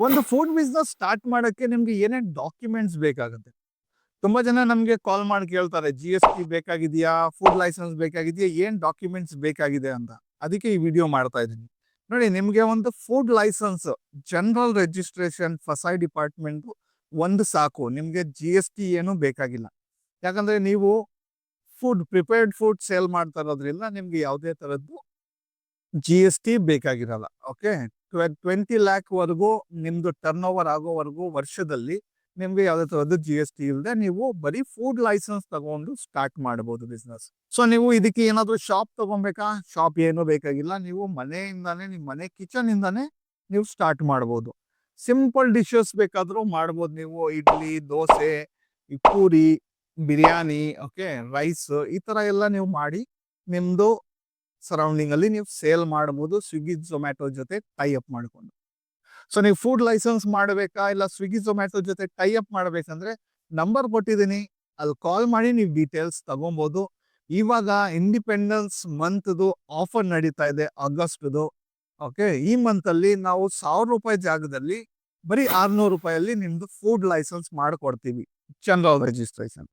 ಒಂದು food business start ಮಾಡಕ್ಕೆ ನಿಮ್ಗೆ ಏನೇನ್ ಡಾಕ್ಯುಮೆಂಟ್ಸ್ ಬೇಕಾಗುತ್ತೆ? ತುಂಬಾ ಜನ ನಮ್ಗೆ ಕಾಲ್ ಮಾಡಿ ಕೇಳ್ತಾರೆ, GST ಬೇಕಾಗಿದೆಯಾ? ಫುಡ್ ಲೈಸೆನ್ಸ್ ಬೇಕಾಗಿದೆಯಾ? ಏನ್ ಡಾಕ್ಯುಮೆಂಟ್ಸ್ ಬೇಕಾಗಿದೆ ಅಂತ. ಅದಕ್ಕೆ ಈ ವಿಡಿಯೋ ಮಾಡ್ತಾ ಇದ್ದೀನಿ. ನೋಡಿ, ನಿಮ್ಗೆ ಒಂದು food licence, general registration, FSSAI department ಒಂದು ಸಾಕು. ನಿಮ್ಗೆ GST ಏನು ಬೇಕಾಗಿಲ್ಲ. ಯಾಕಂದ್ರೆ ನೀವು ಪ್ರಿಪೇರ್ಡ್ ಫುಡ್ ಸೇಲ್ ಮಾಡ್ತಾ ಇರೋದ್ರಿಂದ ನಿಮ್ಗೆ ಯಾವುದೇ ತರದ್ದು GST ಬೇಕಾಗಿರಲ್ಲ. ಓಕೆ, 20 ಲ್ಯಾಕ್ ವರೆಗೂ ನಿಮ್ದು ಟರ್ನ್ ಓವರ್ ಆಗೋವರೆಗೂ ವರ್ಷದಲ್ಲಿ ನಿಮ್ಗೆ ಯಾವುದೇ ತರದ್ದು GST ಇಲ್ಲದೆ ನೀವು ಬರೀ ಫುಡ್ ಲೈಸೆನ್ಸ್ ತಗೊಂಡು ಸ್ಟಾರ್ಟ್ ಮಾಡಬಹುದು ಬಿಸ್ನೆಸ್. ಸೊ ನೀವು ಇದಕ್ಕೆ ಏನಾದ್ರು ಶಾಪ್ ತಗೊಬೇಕಾ? ಶಾಪ್ ಏನು ಬೇಕಾಗಿಲ್ಲ. ನೀವು ಮನೆಯಿಂದಾನೇ, ನಿಮ್ಮ ಮನೆ ಕಿಚನ್ ಇಂದಾನೇ ನೀವು ಸ್ಟಾರ್ಟ್ ಮಾಡಬಹುದು. ಸಿಂಪಲ್ ಡಿಶಸ್ ಬೇಕಾದ್ರೂ ಮಾಡ್ಬೋದು. ನೀವು ಇಡ್ಲಿ, ದೋಸೆ, ಈ ಪೂರಿ, ಬಿರಿಯಾನಿ, ಓಕೆ, ರೈಸ್, ಈ ತರ ಎಲ್ಲ ನೀವು ಮಾಡಿ ನಿಮ್ದು ಸರೌಂಡಿಂಗ್ ಅಲ್ಲಿ ನೀವು ಸೇಲ್ ಮಾಡಬಹುದು, ಸ್ವಿಗ್ಗಿ ಝೊಮ್ಯಾಟೊ ಜೊತೆ ಟೈ ಅಪ್ ಮಾಡ್ಕೊಂಡು. ಸೊ ನೀವು ಫುಡ್ ಲೈಸೆನ್ಸ್ ಮಾಡಬೇಕಾ ಇಲ್ಲ ಸ್ವಿಗ್ಗಿ ಝೊಮ್ಯಾಟೊ ಜೊತೆ ಟೈ ಅಪ್ ಮಾಡಬೇಕಂದ್ರೆ ನಂಬರ್ ಕೊಟ್ಟಿದ್ದೀನಿ, ಅಲ್ಲಿ ಕಾಲ್ ಮಾಡಿ ನೀವು ಡೀಟೇಲ್ಸ್ ತಗೊಬಹುದು. ಇವಾಗ ಇಂಡಿಪೆಂಡೆನ್ಸ್ ಮಂತ್ದು ಆಫರ್ ನಡೀತಾ ಇದೆ, ಆಗಸ್ಟ್ದು. ಓಕೆ, ಈ ಮಂತ್ ಅಲ್ಲಿ ನಾವು ₹1000 ಜಾಗದಲ್ಲಿ ಬರೀ ₹600 ನಿಮ್ದು ಫುಡ್ ಲೈಸೆನ್ಸ್ ಮಾಡ್ಕೊಡ್ತೀವಿ, ಜನರಲ್ ರಿಜಿಸ್ಟ್ರೇಷನ್.